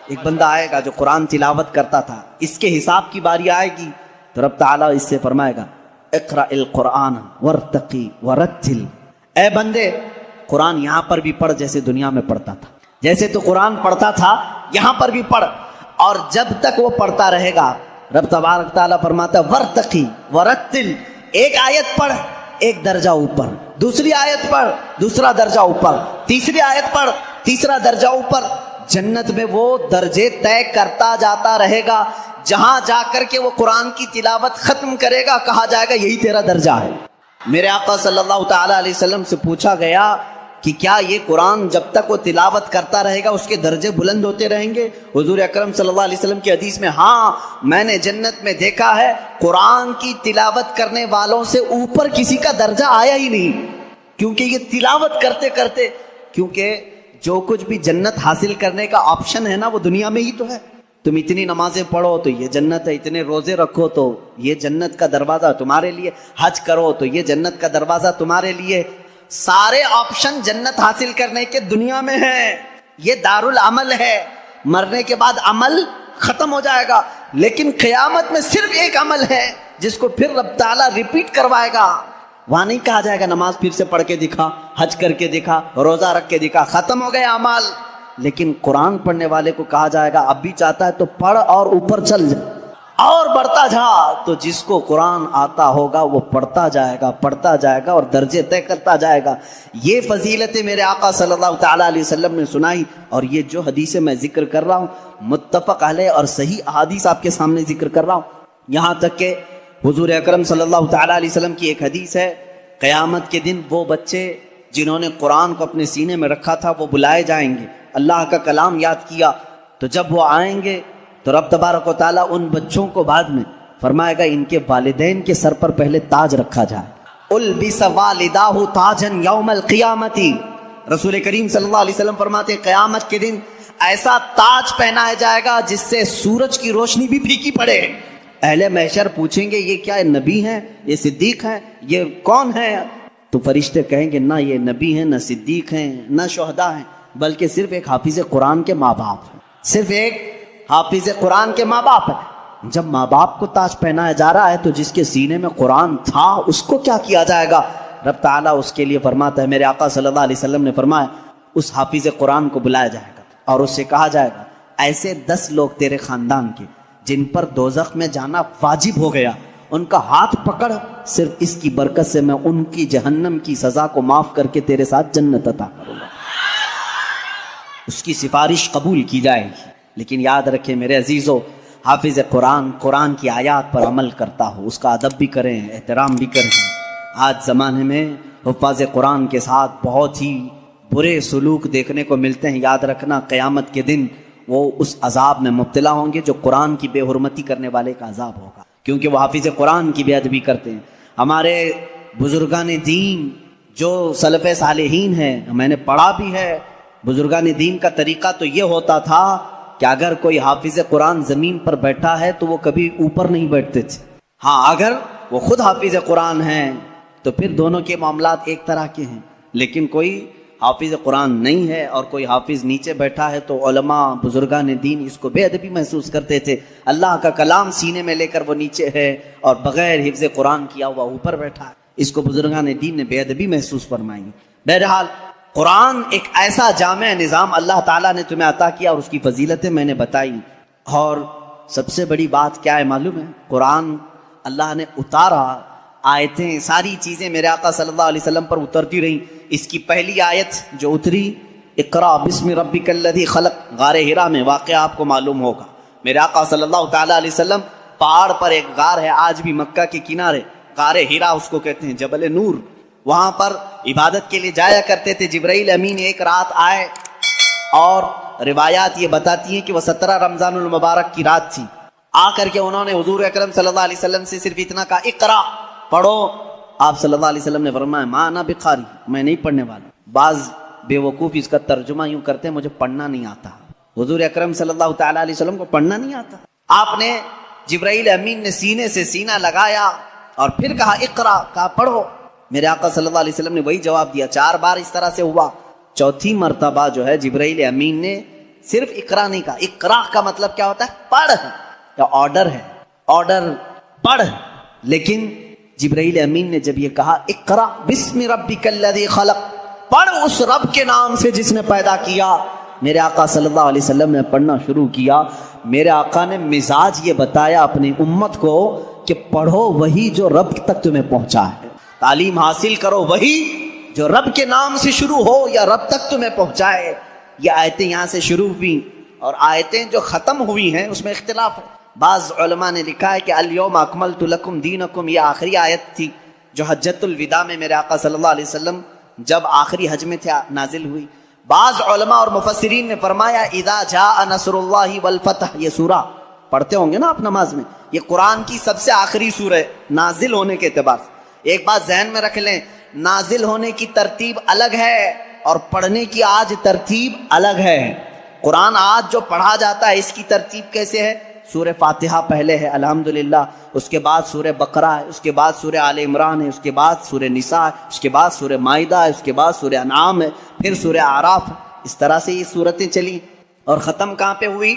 ایک بندہ آئے گا جو قرآن تلاوت کرتا تھا، اس کے حساب کی باری آئے گی تو رب تعالیٰ اس سے فرمائے گا اقرأ القرآن ورتقی ورتل، اے بندے قرآن یہاں پر بھی پڑھ جیسے دنیا میں پڑھتا تھا، جیسے تو قرآن پڑھتا تھا یہاں پر بھی پڑھ، اور جب تک وہ پڑھتا رہے گا رب تبارک تعالیٰ فرماتا ہے ورتقی ورتل، ایک آیت پڑھ ایک درجہ اوپر، دوسری آیت پڑھ دوسرا درجہ اوپر، تیسری آیت پڑھ تیسرا درجہ اوپر، جنت میں وہ درجے طے کرتا جاتا رہے گا، جہاں جا کر کے وہ قرآن کی تلاوت ختم کرے گا کہا جائے گا یہی تیرا درجہ ہے۔ میرے آقا صلی اللہ تعالیٰ علیہ وسلم سے پوچھا گیا کہ کیا یہ قرآن جب تک وہ تلاوت کرتا رہے گا اس کے درجے بلند ہوتے رہیں گے؟ حضور اکرم صلی اللہ علیہ وسلم کی حدیث میں ہاں میں نے جنت میں دیکھا ہے قرآن کی تلاوت کرنے والوں سے اوپر کسی کا درجہ آیا ہی نہیں، کیونکہ یہ تلاوت کرتے کرتے، کیونکہ جو کچھ بھی جنت حاصل کرنے کا آپشن ہے نا وہ دنیا میں ہی تو ہے، تم اتنی نمازیں پڑھو تو یہ جنت ہے، اتنے روزے رکھو تو یہ جنت کا دروازہ تمہارے لیے، حج کرو تو یہ جنت کا دروازہ تمہارے لیے، سارے آپشن جنت حاصل کرنے کے دنیا میں ہیں، یہ دارالعمل ہے، مرنے کے بعد عمل ختم ہو جائے گا، لیکن قیامت میں صرف ایک عمل ہے جس کو پھر رب تعالیٰ ریپیٹ کروائے گا، وہاں نہیں کہا جائے گا نماز پھر سے پڑھ کے دکھا، حج کر کے دکھا، روزہ رکھ کے دکھا، ختم ہو گئے اعمال، لیکن قرآن پڑھنے والے کو کہا جائے گا اب بھی چاہتا ہے تو پڑھ اور اوپر چل جا اور بڑھتا جا، تو جس کو قرآن آتا ہوگا وہ پڑھتا جائے گا اور درجے طے کرتا جائے گا۔ یہ فضیلت میرے آقا صلی اللہ تعالیٰ علیہ وسلم نے سنائی، اور یہ جو حدیثیں میں ذکر کر رہا ہوں متفق علیہ اور صحیح احادیث آپ کے سامنے ذکر کر رہا ہوں، یہاں تک کہ حضور اکرم صلی اللہ تعالیٰ علیہ وسلم کی ایک حدیث ہے قیامت کے دن وہ بچے جنہوں نے قرآن کو اپنے سینے میں رکھا تھا وہ بلائے جائیں گے، اللہ کا کلام یاد کیا، تو جب وہ آئیں گے تو رب تبارک و تعالیٰ ان بچوں کو بعد میں فرمائے گا ان کے والدین کے سر پر پہلے تاج رکھا جائے، البس والداہ تاجا یوم القیامت، رسول کریم صلی اللہ علیہ وسلم فرماتے ہیں قیامت کے دن ایسا تاج پہنایا جائے گا جس سے سورج کی روشنی بھی پھیکی پڑے، اہل محشر پوچھیں گے یہ کیا نبی ہیں، یہ صدیق ہیں، یہ کون ہیں؟ تو فرشتے کہیں گے نہ یہ نبی ہیں، نہ صدیق ہیں، نہ شہداء ہیں، بلکہ صرف ایک حافظ قرآن کے ماں باپ ہیں، صرف ایک حافظ قرآن کے ماں باپ ہیں۔ جب ماں باپ کو تاج پہنایا جا رہا ہے تو جس کے سینے میں قرآن تھا اس کو کیا کیا جائے گا؟ رب تعالیٰ اس کے لیے فرماتا ہے، میرے آقا صلی اللہ علیہ وسلم نے فرمایا اس حافظ قرآن کو بلایا جائے گا اور اس سے کہا جائے گا ایسے 10 لوگ تیرے خاندان کے جن پر دوزخ میں جانا واجب ہو گیا، ان کا ہاتھ پکڑ، صرف اس کی برکت سے میں ان کی جہنم کی سزا کو معاف کر کے تیرے ساتھ جنت عطا کروں گا، اس کی سفارش قبول کی جائے گی۔ لیکن یاد رکھیں میرے عزیزو، حافظ قرآن کی آیات پر عمل کرتا ہو، اس کا ادب بھی کریں، احترام بھی کریں۔ آج زمانے میں حفاظ قرآن کے ساتھ بہت ہی برے سلوک دیکھنے کو ملتے ہیں، یاد رکھنا قیامت کے دن وہ اس عذاب میں مبتلا ہوں گے جو قرآن کی بے حرمتی کرنے والے کا عذاب ہوگا، کیونکہ وہ حافظ قرآن کی بے ادبی کرتے ہیں۔ ہمارے بزرگان دین جو سلف صالحین ہیں، میں نے پڑھا بھی ہے، بزرگان دین کا طریقہ تو یہ ہوتا تھا کہ اگر کوئی حافظ قرآن زمین پر بیٹھا ہے تو وہ کبھی اوپر نہیں بیٹھتے تھے، ہاں اگر وہ خود حافظ قرآن ہیں تو پھر دونوں کے معاملات ایک طرح کے ہیں، لیکن کوئی حافظ قرآن نہیں ہے اور کوئی حافظ نیچے بیٹھا ہے تو علماء بزرگان دین اس کو بے ادبی محسوس کرتے تھے، اللہ کا کلام سینے میں لے کر وہ نیچے ہے اور بغیر حفظ قرآن کیا ہوا اوپر بیٹھا ہے، اس کو بزرگان دین نے بے ادبی محسوس فرمائی۔ بہرحال قرآن ایک ایسا جامع نظام اللہ تعالیٰ نے تمہیں عطا کیا اور اس کی فضیلتیں میں نے بتائی، اور سب سے بڑی بات کیا ہے معلوم ہے؟ قرآن اللہ نے اتارا، آیتیں ساری چیزیں میرے آقا صلی اللہ علیہ وسلم پر اترتی رہیں۔ اس کی پہلی آیت جو اتری اقرا بسم ربک الذی خلق، غار ہرا میں واقعہ آپ کو معلوم ہوگا، میرے آقا صلی اللہ تعالیٰ علیہ وسلم پہاڑ پر ایک غار ہے آج بھی مکہ کے کنارے، غار ہرا اس کو کہتے ہیں، جبل نور، وہاں پر عبادت کے لیے جایا کرتے تھے۔ جبرائیل امین ایک رات آئے اور روایات یہ بتاتی ہیں کہ وہ 17 رمضان المبارک کی رات تھی، آ کر کے انہوں نے حضور اکرم صلی اللہ علیہ وسلم سے صرف اتنا کہا اقرا، پڑھو۔ آپ صلی اللہ علیہ وسلم نے فرمایا ما انا بقاری، میں نہیں پڑھنے والا۔ بعض بے وقوف اس کا ترجمہ یوں کرتے ہیں مجھے پڑھنا نہیں آتا، حضور اکرم صلی اللہ تعالیٰ علیہ وسلم کو پڑھنا نہیں آتا۔ آپ نے جبرائیل امین نے سینے سے سینہ لگایا اور پھر کہا اقرا، کہا پڑھو۔ میرے آقا صلی اللہ علیہ وسلم نے وہی جواب دیا، 4 بار اس طرح سے ہوا، چوتھی مرتبہ جو ہے جبرائیل امین نے صرف اقرا نہیں کہا. اقرا کا مطلب کیا ہوتا ہے؟ پڑھ, یا آرڈر ہے, آرڈر پڑھ. لیکن جبرائیل امین نے جب یہ کہا اقرا بسم ربک الذی خلق, پڑھ اس رب کے نام سے جس نے پیدا کیا, میرے آقا صلی اللہ علیہ وسلم نے پڑھنا شروع کیا. میرے آقا نے مزاج یہ بتایا اپنی امت کو کہ پڑھو وہی جو رب تک تمہیں پہنچا ہے, تعلیم حاصل کرو وہی جو رب کے نام سے شروع ہو یا رب تک تمہیں پہنچائے. یہ آیتیں یہاں سے شروع ہوئی, اور آیتیں جو ختم ہوئی ہیں اس میں اختلاف ہے. بعض علماء نے لکھا ہے کہ الیوم اکملت لکم دینکم, یہ آخری آیت تھی جو حجۃ الوداع میں میرے آقا صلی اللہ علیہ وسلم جب آخری حج میں تھے نازل ہوئی. بعض علماء اور مفسرین نے فرمایا اذا جاء نصر اللہ والفتح, یہ سورہ پڑھتے ہوں گے نا آپ نماز میں, یہ قرآن کی سب سے آخری سورہ نازل ہونے کے اعتبار سے. ایک بات ذہن میں رکھ لیں, نازل ہونے کی ترتیب الگ ہے اور پڑھنے کی آج ترتیب الگ ہے. قرآن آج جو پڑھا جاتا ہے اس کی ترتیب کیسے ہے؟ سورہ فاتحہ پہلے ہے الحمدللہ, اس کے بعد سورہ بقرہ ہے, اس کے بعد سورہ آل عمران ہے, اس کے بعد سورہ نساء ہے, اس کے بعد سورہ مائدہ ہے, اس کے بعد سورہ انعام ہے, پھر سورہ اعراف. اس طرح سے یہ صورتیں چلی, اور ختم کہاں پہ ہوئی؟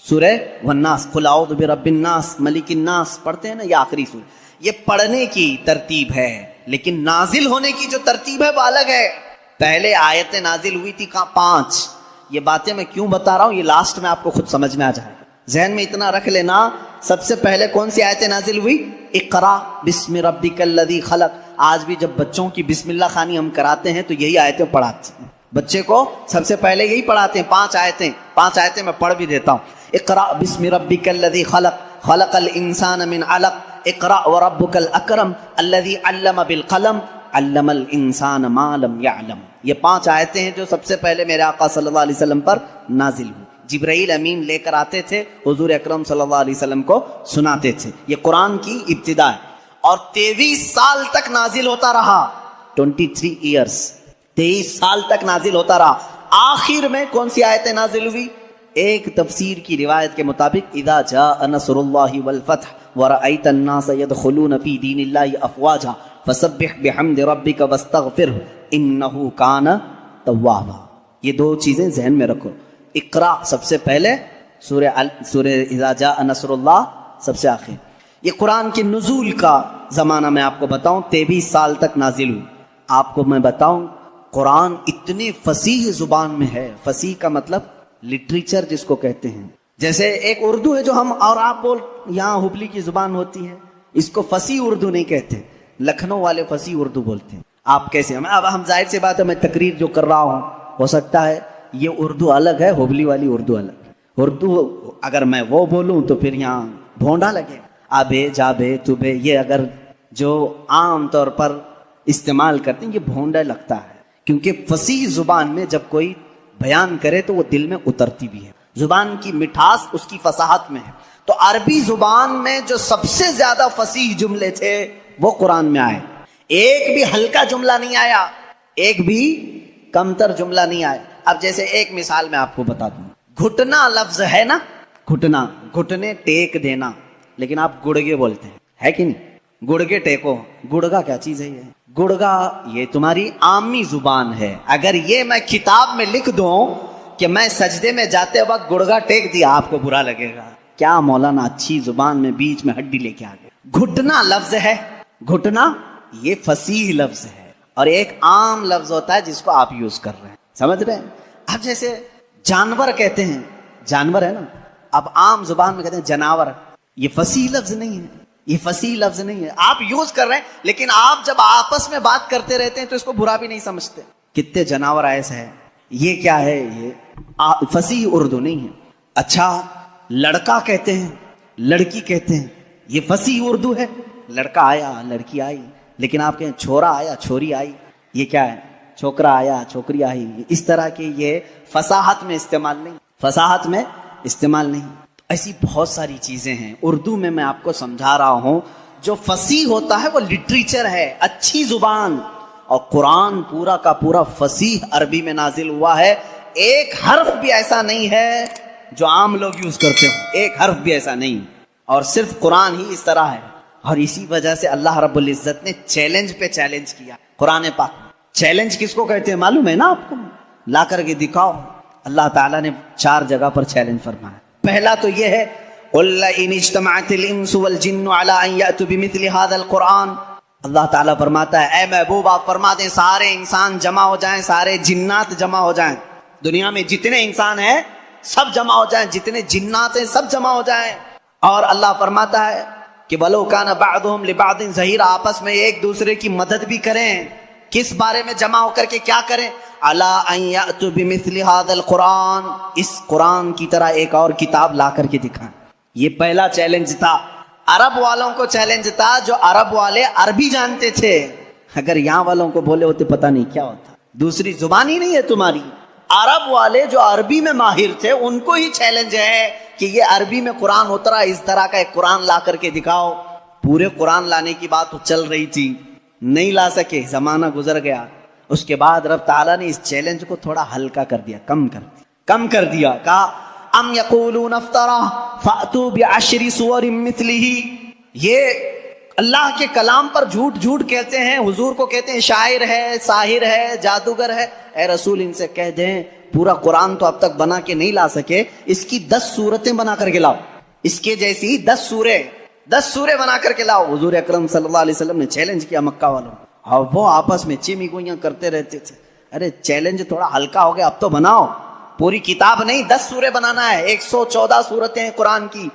سورہ والناس, قل اعوذ برب الناس ملک الناس, پڑھتے ہیں نا, یہ آخری سورہ. یہ پڑھنے کی ترتیب ہے, لیکن نازل ہونے کی جو ترتیب ہے وہ الگ ہے. پہلے آیتیں نازل ہوئی تھی کہاں؟ 5. یہ باتیں میں کیوں بتا رہا ہوں, یہ لاسٹ میں آپ کو خود سمجھ میں آ جائے گا. ذہن میں اتنا رکھ لینا, سب سے پہلے کون سی آیتیں نازل ہوئی؟ اقرا بسم ربک الذی خلق. آج بھی جب بچوں کی بسم اللہ خوانی ہم کراتے ہیں تو یہی آیتیں پڑھاتے ہیں بچے کو, سب سے پہلے یہی پڑھاتے ہیں. 5 آیتیں میں پڑھ بھی دیتا ہوں. اقرا بسم ربک الذی خلق, خلق الانسان من علق, اقرا وربک الاکرم الذی علم بالقلم, علم الانسان ما لم یعلم. یہ 5 آیتیں ہیں جو سب سے پہلے میرے آقا صلی اللہ علیہ وسلم پر نازل ہوئی. جبرائیل امین لے کر آتے تھے, حضور اکرم صلی اللہ علیہ وسلم کو سناتے تھے. یہ قرآن کی ابتدا ہے, اور 23 سال تک نازل ہوتا رہا. 23 ایئرس, 23 سال تک نازل ہوتا رہا. آخر میں کون سی آیتیں نازل ہوئی؟ ایک تفسیر کی روایت کے مطابق اذا جاء نصر اللہ والفتح ورأیت الناس يدخلون فی دین اللہ افواجا فسبح بحمد ربک واستغفرہ انہ کان توابا. یہ 2 چیزیں ذہن میں رکھو. اقرا سب سے پہلے, سورہ اذا جاء نصر اللہ سب سے آخر. یہ قرآن کے نزول کا زمانہ میں آپ کو بتاؤں 23 سال تک نازل ہوئی. آپ کو میں بتاؤں قرآن اتنی فصیح زبان میں ہے. فصیح کا مطلب لٹریچر جس کو کہتے ہیں. جیسے ایک اردو ہے جو ہم اور آپ بول, یہاں ہبلی کی زبان ہوتی ہے, اس کو فصیح اردو نہیں کہتے, لکھنؤ والے فصیح اردو بولتے ہیں. آپ کیسے, اب ہم ظاہر سی بات ہے میں تقریر جو کر رہا ہوں, ہو سکتا ہے یہ اردو الگ ہے, ہبلی والی اردو الگ. اردو اگر میں وہ بولوں تو پھر یہاں بھونڈا لگے. آبے جابے تبے, یہ اگر جو عام طور پر استعمال کرتے ہیں یہ بھونڈا لگتا ہے, کیونکہ فصیح زبان میں جب کوئی بیان کرے تو وہ دل میں اترتی بھی ہے. زبان کی مٹھاس اس کی فصاحت میں ہے. تو عربی زبان میں جو سب سے زیادہ فصیح جملے تھے وہ قرآن میں آئے. ایک بھی ہلکا جملہ نہیں آیا, ایک بھی کمتر جملہ نہیں آیا. اب جیسے ایک مثال میں آپ کو بتا دوں, گھٹنا لفظ ہے نا, گھٹنا, گھٹنے ٹیک دینا, لیکن آپ گڑگے بولتے ہیں, ہے کہ نہیں؟ گڑگے ٹیکو, گڑگا کیا چیز ہے؟ یہ گڑگا یہ تمہاری عامی زبان ہے. اگر یہ میں کتاب میں لکھ دوں کہ میں سجدے میں جاتے وقت گڑگا ٹیک دیا, آپ کو برا لگے گا. کیا مولانا اچھی زبان میں بیچ میں ہڈی لے کے آ گئے. گھٹنا لفظ ہے, گھٹنا یہ فصیح لفظ ہے, اور ایک عام لفظ ہوتا ہے جس کو آپ یوز کر رہے ہیں, سمجھ رہے ہیں؟ اب جیسے جانور کہتے ہیں, جانور ہے نا, اب عام زبان میں کہتے ہیں جناور. یہ فصیح لفظ نہیں ہے, یہ فصیح لفظ نہیں ہے, آپ یوز کر رہے ہیں, لیکن آپ جب آپس میں بات کرتے رہتے ہیں تو اس کو برا بھی نہیں سمجھتے. کتنے جناور ایسے ہیں, یہ کیا ہے؟ یہ فصیح اردو نہیں ہے. اچھا لڑکا کہتے ہیں, لڑکی کہتے ہیں, یہ فصیح اردو ہے. لڑکا آیا, لڑکی آئی, لیکن آپ کہیں چھورا آیا, چھوری آئی, یہ کیا ہے؟ چھوکرا آیا, چھوکری آئی. اس طرح کے یہ فصاحت میں استعمال نہیں, فصاحت میں استعمال نہیں. ایسی بہت ساری چیزیں ہیں اردو میں آپ کو سمجھا رہا ہوں. جو فصیح ہوتا ہے وہ لٹریچر ہے, اچھی زبان. اور قرآن پورا کا پورا فصیح عربی میں نازل ہوا ہے. ایک حرف بھی ایسا نہیں ہے جو عام لوگ یوز کرتے ہوں, ایک حرف بھی ایسا نہیں. اور صرف قرآن ہی اس طرح ہے. اور اسی وجہ سے اللہ رب العزت نے چیلنج پہ چیلنج کیا. قرآن پاک چیلنج کس کو کہتے ہیں معلوم ہے نا آپ کو؟ لا کر کے دکھاؤ. اللہ تعالیٰ نے 4 جگہ پر چیلنج فرمایا. پہلا تو یہ ہے قُلْ لَئِنِ اجْتَمَعَتِ الْإِنسُ وَالْجِنُّ عَلَىٰ أَن يَأْتُوا بِمِثْلِ هَٰذَا الْقُرْآنِ. اللہ تعالیٰ فرماتا ہے اے محبوب آپ فرما دیں سارے انسان جمع ہو جائیں, سارے جنات جمع ہو جائیں, دنیا میں جتنے انسان ہیں سب جمع ہو جائیں, جتنے جنات ہیں سب جمع ہو جائیں. اور اللہ فرماتا ہے کہ وَلَوْ كَانَ بَعْضُهُمْ لِبَعْضٍ ظَهِيرًا, آپس میں ایک دوسرے کی مدد بھی کریں. کس بارے میں جمع ہو کر کے کیا کریں؟ عَلَىٰ أَن يَأْتُوا بِمِثْلِ هَٰذَا الْقُرْآنِ, اس قرآن کی طرح ایک اور کتاب لا کر کے دکھائیں. یہ پہلا چیلنج تھا. عرب والوں کو چیلنج تھا, جو عرب والے عربی جانتے تھے. اگر یہاں والوں کو بولے ہوتے پتہ نہیں کیا ہوتا, دوسری زبان ہی نہیں ہے تمہاری. عرب والے جو عربی میں ماہر تھے ان کو ہی چیلنج ہے کہ یہ عربی میں قرآن اترا, اس طرح کا ایک قرآن لا کر کے دکھاؤ. پورے قرآن لانے کی بات تو چل رہی تھی, نہیں لا سکے, زمانہ گزر گیا. اس کے بعد رب تعالیٰ نے اس چیلنج کو تھوڑا ہلکا کر دیا, کم کر دیا. کہا ام یقولون افترا فأتوا بعشر سور مثلہ, یہ اللہ کے کلام پر جھوٹ کہتے ہیں, حضور کو کہتے ہیں شاعر ہے, ساحر ہے, جادوگر ہے. اے رسول ان سے کہہ دیں پورا قرآن تو اب تک بنا کے نہیں لا سکے, اس کی 10 صورتیں بنا کر کے لاؤ, اس کے جیسی 10 سورے بنا کر کے لاؤ. حضور اکرم صلی اللہ علیہ وسلم نے چیلنج کیا مکہ والوں, اور وہ آپس میں چیمی گوئیاں کرتے رہتے تھے. ارے چیلنج تھوڑا ہلکا ہو گیا, اب تو بناؤ. پوری کتاب نہیں, 10 سورے بنانا ہے. 114 سورتیں ہیں قرآن کی,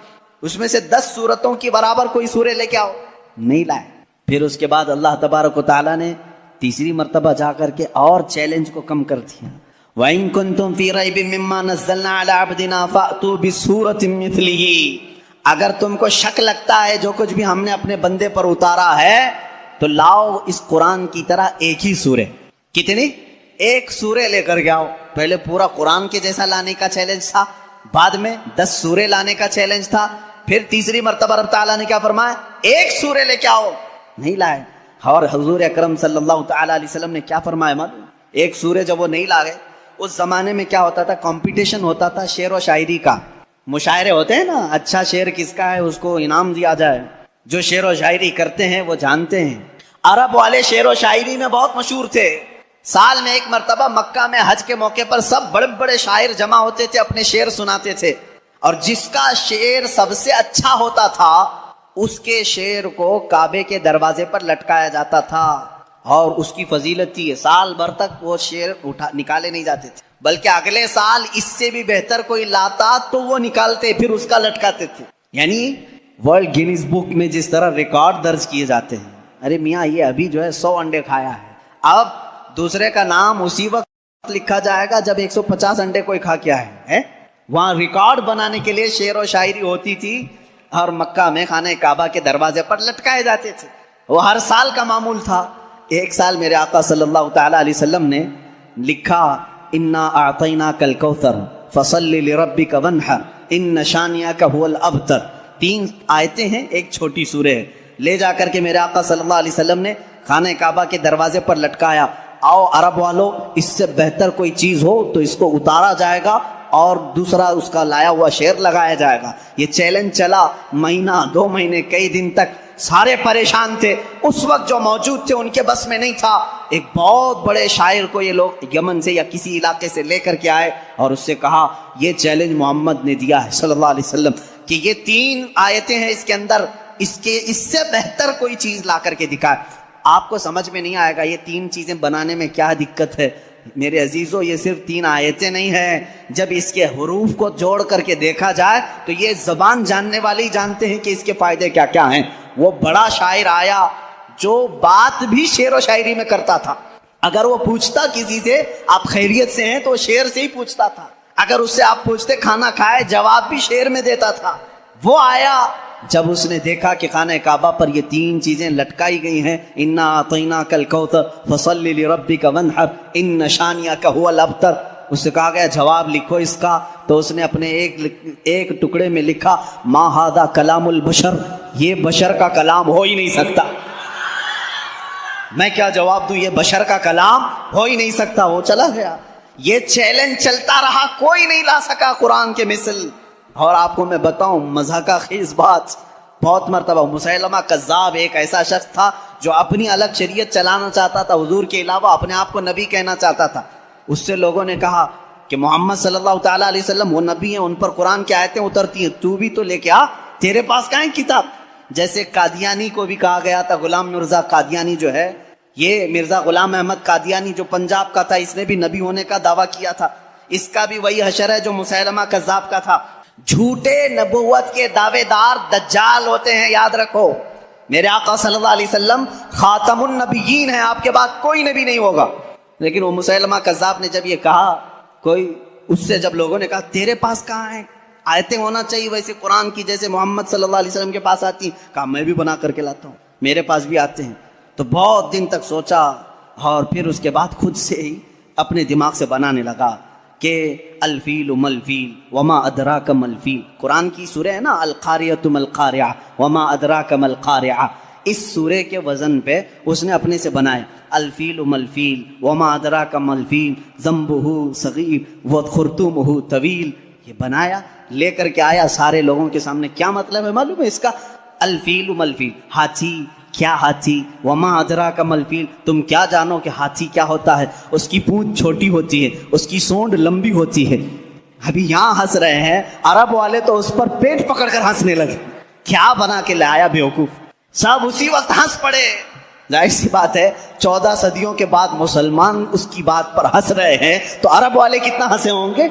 اس میں سے 10 سورتوں کی برابر کوئی سورے لے کے آؤ. نہیں لائے. پھر اس کے بعد اللہ تبارک و تعالیٰ نے تیسری مرتبہ جا کر کے اور چیلنج کو کم کر دیا. وَإِن كُنتُمْ فِي رَيْبٍ مِّمَّا نَزَّلْنَا عَلَىٰ عَبْدِنَا فَأْتُوا بِسُورَةٍ مِّثْلِهِ, اگر تم کو شک لگتا ہے جو کچھ بھی ہم نے اپنے بندے پر اتارا ہے تو لاؤ اس قرآن کی طرح ایک ہی سورے. کتنی؟ ایک سورے لے کر کے آؤ. پہلے پورا قرآن کے جیسا لانے کا چیلنج تھا, بعد میں 10 سورے لانے کا چیلنج تھا. پھر تیسری مرتبہ رب تعالیٰ نے کیا فرمایا؟ ایک سورے لے کے آؤ. نہیں لائے. اور حضور اکرم صلی اللہ تعالیٰ علیہ وسلم نے کیا فرمایا معلوم؟ ایک سورے جب وہ نہیں لائے, اس زمانے میں کیا ہوتا تھا, کمپٹیشن ہوتا تھا شعر و شاعری کا. مشاعرے ہوتے ہیں نا, اچھا شعر کس کا ہے اس کو انعام دیا جائے. جو شعر و شاعری کرتے ہیں وہ جانتے ہیں. عرب والے شعر و شاعری میں بہت مشہور تھے. سال میں ایک مرتبہ مکہ میں حج کے موقع پر سب بڑے بڑے شاعر جمع ہوتے تھے, اپنے شعر سناتے تھے, اور جس کا شعر سب سے اچھا ہوتا تھا اس کے شعر کو کعبے کے دروازے پر لٹکایا جاتا تھا. اور اس کی فضیلت تھی, سال بھر تک وہ شعر نکالے نہیں جاتے تھے, بلکہ اگلے سال اس سے بھی بہتر کوئی لاتا تو وہ نکالتے, پھر اس کا لٹکاتے تھے. یعنی ورلڈ گینیز بک میں جس طرح ریکارڈ درج کیے جاتے ہیں, ارے میاں یہ ابھی جو ہے 100 انڈے کھایا ہے, اب دوسرے کا نام اسی وقت لکھا جائے گا جب 150 انڈے کوئی کھا کیا ہے. وہاں ریکارڈ بنانے کے لیے شعر و شاعری ہوتی تھی, اور مکہ میں خانہ کعبہ کے دروازے پر لٹکائے جاتے تھے. وہ ہر سال کا معمول تھا. ایک سال میرے آقا صلی اللہ تعالیٰ علیہ وسلم نے لکھا انا اعطیناک الکوثر فصل لربک وانحر ان شانئک هو الابتر. 3 آیتیں ہیں, ایک چھوٹی سورہ ہے. لے جا کر کے میرے آقا صلی اللہ علیہ وسلم نے خانہ کعبہ کے دروازے پر لٹکایا. آؤ عرب والو, اس سے بہتر کوئی چیز ہو تو اس کو اتارا جائے گا اور دوسرا اس کا لایا ہوا شعر لگایا جائے گا. یہ چیلنج چلا مہینہ 2 مہینے کئی دن تک. سارے پریشان تھے. اس وقت جو موجود تھے ان کے بس میں نہیں تھا. ایک بہت بڑے شاعر کو یہ لوگ یمن سے یا کسی علاقے سے لے کر کے آئے اور اس سے کہا یہ چیلنج محمد نے دیا ہے صلی اللہ علیہ وسلم کہ یہ 3 آیتیں ہیں اس کے اندر, اس سے بہتر کوئی چیز لا کر کے دکھائے. آپ کو سمجھ میں نہیں آئے گا یہ 3 چیزیں بنانے میں کیا دقت ہے. میرے عزیزو یہ صرف 3 آیتیں نہیں ہیں, جب اس کے حروف کو جوڑ کر کے دیکھا جائے تو یہ زبان جاننے والے ہی جانتے ہیں کہ اس کے فائدے کیا کیا ہیں. وہ بڑا شاعر آیا جو بات بھی شعر و شاعری میں کرتا تھا. اگر وہ پوچھتا کسی سے آپ خیریت سے ہیں تو شعر سے ہی پوچھتا تھا. اگر اس سے آپ پوچھتے کھانا کھائے, جواب بھی شعر میں دیتا تھا. وہ آیا جب اس نے دیکھا کہ خانہ کعبہ پر یہ 3 چیزیں لٹکائی گئی ہیں, انا اعطیناک الکوثر فصل لربک وانحر ان شانئک هو الابتر, اس سے کہا گیا جواب لکھو اس کا. تو اس نے اپنے ایک ٹکڑے میں لکھا ما ھذا کلام البشر, یہ بشر کا کلام ہو ہی نہیں سکتا. میں کیا جواب دوں, یہ بشر کا کلام ہو ہی نہیں سکتا. وہ چلا گیا. یہ چیلنج چلتا رہا, کوئی نہیں لا سکا قرآن کے مثل. اور آپ کو میں بتاؤں مضحکہ خیز بات, بہت مرتبہ مسیلمہ کذاب ایک ایسا شخص تھا جو اپنی الگ شریعت چلانا چاہتا تھا, حضور کے علاوہ اپنے آپ کو نبی کہنا چاہتا تھا. اس سے لوگوں نے کہا کہ محمد صلی اللہ تعالیٰ علیہ وسلم وہ نبی ہیں، ان پر قرآن کی آیتیں اترتی ہیں، تو بھی تو لے کے آ، تیرے پاس کہاں ہے کتاب؟ جیسے قادیانی کو بھی کہا گیا تھا، غلام مرزا قادیانی جو ہے، یہ مرزا غلام احمد قادیانی جو پنجاب کا تھا، اس نے بھی نبی ہونے کا دعویٰ کیا تھا، اس کا بھی وہی حشر ہے جو مسیلمہ کذاب کا تھا۔ جھوٹے نبوت کے دعوے دار دجال ہوتے ہیں، یاد رکھو۔ میرے آقا صلی اللہ علیہ وسلم خاتم النبیین ہیں، آپ کے بعد کوئی نبی نہیں ہوگا۔ لیکن وہ مسیلمہ کذاب نے جب یہ کہا، کوئی اس سے جب لوگوں نے کہا تیرے پاس کہاں ہے آیتیں ہونا چاہیے ویسے قرآن کی جیسے محمد صلی اللہ علیہ وسلم کے پاس آتی ہیں، کہا میں بھی بنا کر کے لاتا ہوں، میرے پاس بھی آتے ہیں۔ تو بہت دن تک سوچا اور پھر اس کے بعد خود سے ہی اپنے دماغ سے بنانے لگا کہ الفیل ملفیل وما ادراک ملفیل، قرآن کی سورہ ہے نا القاریۃ ملقاریہ وما ادراک ملقاریہ، اس سورے کے وزن پہ اس نے اپنے سے بنایا الفیل ملفیل وما ادراک ملفیل ذنبہ صغیر وخرطومہ طویل، یہ بنایا لے کر کے آیا سارے لوگوں کے سامنے۔ کیا مطلب ہے معلوم ہے اس کا؟ الفیل ملفیل، ہاتھی، کیا ہاتھی؟ وما ادراک ملفیل، تم کیا جانو کہ ہاتھی کیا ہوتا ہے؟ اس کی پونچھ چھوٹی ہوتی ہے، اس کی سونڈ لمبی ہوتی ہے۔ ابھی یہاں ہنس رہے ہیں، عرب والے تو اس پر پیٹ پکڑ کر ہنسنے لگے، کیا بنا کے لایا بیوقوف، سب اسی وقت ہنس پڑے۔ ظاہر سی بات ہے 14 صدیوں کے بعد مسلمان اس کی بات پر ہنس رہے ہیں تو عرب والے کتنا ہنسے ہوں گے۔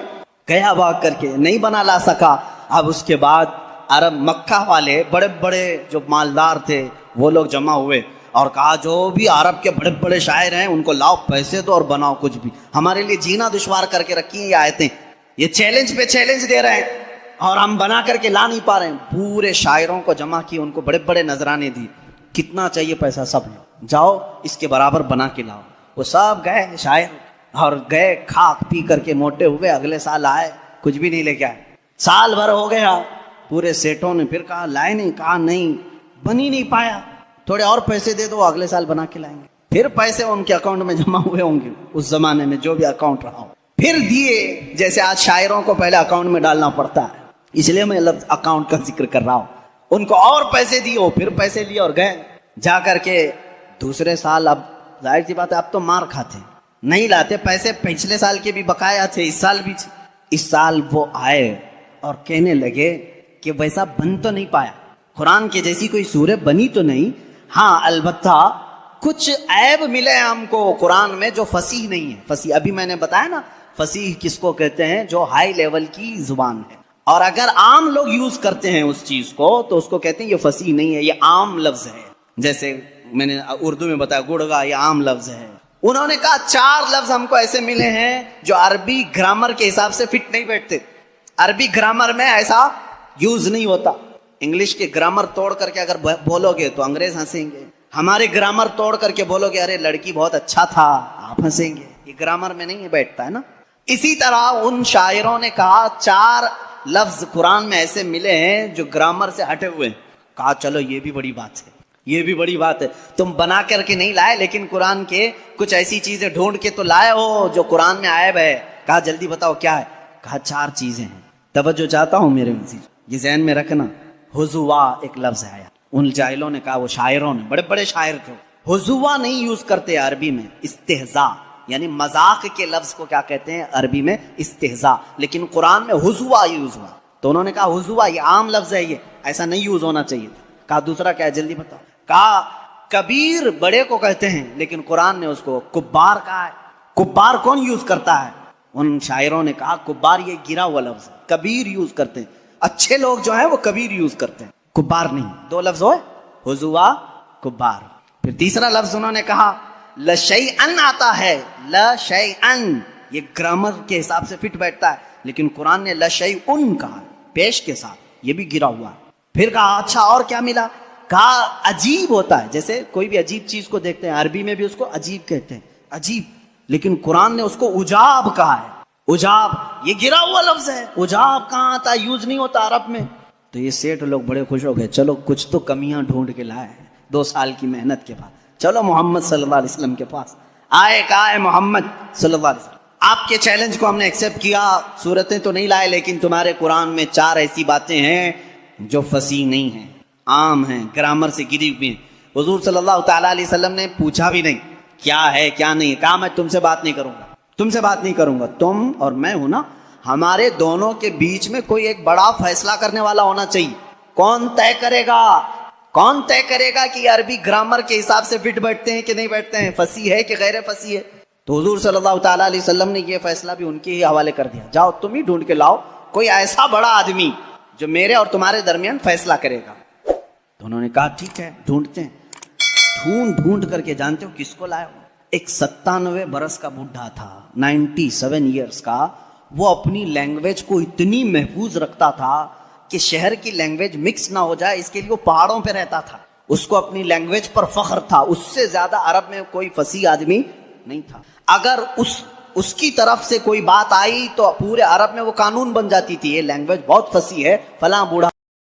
گیا بھاگ کر کے نہیں بنا لا سکا۔ اب اس کے بعد عرب مکہ والے بڑے بڑے جو مالدار تھے وہ لوگ جمع ہوئے اور کہا جو بھی عرب کے بڑے بڑے شاعر ہیں ان کو لاؤ، پیسے دو اور بناؤ کچھ بھی، ہمارے لیے جینا دشوار کر کے رکھی ہیں یہ آیتیں، یہ چیلنج پہ چیلنج دے رہے ہیں اور ہم بنا کر کے لا نہیں پا رہے ہیں۔ پورے شاعروں کو جمع کی، ان کو بڑے بڑے نذرانے دی، کتنا چاہیے پیسہ سب لو، جاؤ اس کے برابر بنا کے لاؤ۔ وہ سب گئے شاعر اور گئے، کھا پی کر کے موٹے ہوئے، اگلے سال آئے کچھ بھی نہیں لے کے آئے۔ سال بھر ہو گیا، پورے سیٹوں نے پھر کہا لائے نہیں، کہا نہیں بنی نہیں پایا، تھوڑے اور پیسے دے دو اگلے سال بنا کے لائیں گے۔ پھر پیسے ان کے اکاؤنٹ میں جمع ہوئے ہوں گے اس زمانے میں جو بھی اکاؤنٹ رہا ہو، پھر دیے، جیسے آج شاعروں کو پہلے اکاؤنٹ میں ڈالنا پڑتا ہے، اس لیے میں لفظ اکاؤنٹ کا ذکر کر رہا ہوں۔ ان کو اور پیسے دیے، وہ پھر پیسے لیے اور گئے، جا کر کے دوسرے سال اب ظاہر سی بات ہے اب تو مار کھاتے، نہیں لاتے پیسے، پچھلے سال کے بھی بقایا تھے، اس سال بھی تھے۔ اس سال وہ آئے اور کہنے لگے کہ ویسا بن تو نہیں پایا، قرآن کی جیسی کوئی سورہ بنی تو نہیں، ہاں البتہ کچھ عیب ملے ہم کو قرآن میں جو فصیح نہیں ہے۔ فصیح ابھی میں نے بتایا نا، فصیح کس کو کہتے ہیں؟ جو ہائی لیول کی زبان ہے، اور اگر عام لوگ یوز کرتے ہیں اس چیز کو تو اس کو کہتے ہیں یہ فصیح نہیں ہے، یہ عام لفظ ہے۔ جیسے میں نے اردو میں بتایا گڑگا، یہ عام لفظ ہے۔ انہوں نے کہا 4 لفظ ہم کو ایسے ملے ہیں جو عربی گرامر کے حساب سے فٹ نہیں بیٹھتے، عربی گرامر میں ایسا یوز نہیں ہوتا۔ انگلش کے گرامر توڑ کر کے اگر بولو گے تو انگریز ہنسیں گے، ہمارے گرامر توڑ کر کے بولو گے ارے لڑکی بہت اچھا تھا، آپ ہنسیں گے، یہ گرامر میں نہیں بیٹھتا ہے نا۔ اسی طرح ان شاعروں نے کہا 4 لفظ قرآن میں ایسے ملے ہیں جو گرامر سے ہٹے ہوئے ہیں۔ کہا چلو یہ بھی بڑی بات ہے، یہ بھی بڑی بات ہے، تم بنا کر کے نہیں لائے لیکن قرآن کے کچھ ایسی چیزیں ڈھونڈ کے تو لائے ہو جو قرآن میں عیب ہے۔ کہا جلدی بتاؤ کیا ہے؟ کہا 4 چیزیں ہیں۔ توجہ چاہتا ہوں میرے عزیز، یہ ذہن میں رکھنا، حضوا ایک لفظ ہے۔ ان جاہلوں نے کہا، وہ شاعروں نے، بڑے بڑے شاعر تھے، حضوا نہیں یوز کرتے عربی میں، استہزاء، یعنی مذاق کے لفظ کو کیا کہتے ہیں عربی میں؟ استہزاء، لیکن قرآن میں حضوا یوز ہوا تو انہوں نے کہا حضوا یہ عام لفظ ہے، یہ ایسا نہیں یوز ہونا چاہیے تھا۔ کہا دوسرا کیا ہے جلدی بتاؤ؟ کہا کبیر بڑے کو کہتے ہیں لیکن قرآن نے اس کو کبار کہا ہے۔ کبار کون یوز کرتا ہے؟ ان شاعروں نے کہا کبار یہ گرا ہوا لفظ ہے، کبیر یوز کرتے ہیں، اچھے لوگ جو ہیں وہ کبیر یوز کرتے ہیں، کبار نہیں۔ 2 لفظ ہوئے، حضوا، کبار۔ پھر تیسرا لفظ انہوں نے کہا لشیئن آتا ہے، لشیئن یہ گرامر کے حساب سے فٹ بیٹھتا ہے، لیکن قرآن نے لشیئن کہا پیش کے ساتھ، یہ بھی گرا ہوا ہے۔ پھر کہا اچھا اور کیا ملا؟ کہا عجیب ہوتا ہے، جیسے کوئی بھی عجیب چیز کو دیکھتے ہیں عربی میں بھی اس کو عجیب کہتے ہیں، عجیب، لیکن قرآن نے اس کو عجاب کہا ہے۔ عجاب یہ گرا ہوا لفظ ہے، عجاب کہاں آتا ہے؟ یوز نہیں ہوتا عرب میں۔ تو یہ سیٹ لوگ بڑے خوش ہو گئے، چلو کچھ تو کمیاں ڈھونڈ کے لائے ہیں 2 سال کی محنت کے بعد، چلو محمد صلی اللہ علیہ وسلم کے پاس آئے، کہا ہے محمد صلی اللہ علیہ وسلم آپ کے چیلنج کو ہم نے ایکسیپٹ کیا، صورتیں تو نہیں لائے لیکن تمہارے قرآن میں 4 ایسی باتیں ہیں جو فصیح نہیں ہیں، عام ہیں، گرامر سے گری ہوئی ہیں۔ حضور صلی اللہ تعالیٰ علیہ وسلم نے پوچھا بھی نہیں کیا ہے کیا نہیں، کہا میں تم سے بات نہیں کروں گا، تم سے بات نہیں کروں گا. تم اور میں ہوں نا, ہمارے دونوں کے بیچ میں کوئی ایک بڑا فیصلہ کرنے والا ہونا چاہیے. کون طے کرے گا؟ کون طے کرے گا کہ عربی گرامر کے حساب سے فٹ بیٹھتے ہیں کہ نہیں بیٹھتے ہیں, فصیح ہے کہ غیر فصیح ہے؟ تو حضور صلی اللہ تعالیٰ علیہ وسلم نے یہ فیصلہ بھی ان کے ہی حوالے کر دیا, جاؤ تم ہی ڈھونڈ کے لاؤ کوئی ایسا بڑا آدمی جو میرے اور تمہارے درمیان فیصلہ کرے گا. تو انہوں نے کہا ٹھیک ہے ڈھونڈتے ہیں. ڈھونڈ کر کے جانتے ہو کس کو لائے ہو؟ ایک 97 برس کا بڈھا تھا, 97 ایئرس کا. وہ اپنی لینگویج کو اتنی محفوظ رکھتا تھا کہ شہر کی لینگویج مکس نہ ہو جائے, اس کے لیے وہ پہاڑوں پہ رہتا تھا. اس کو اپنی لینگویج پر فخر تھا, اس سے زیادہ عرب میں کوئی فصیح آدمی نہیں تھا. اگر اس کی طرف سے کوئی بات آئی تو پورے عرب میں وہ قانون بن جاتی تھی, یہ لینگویج بہت فصیح ہے, فلاں بوڑھا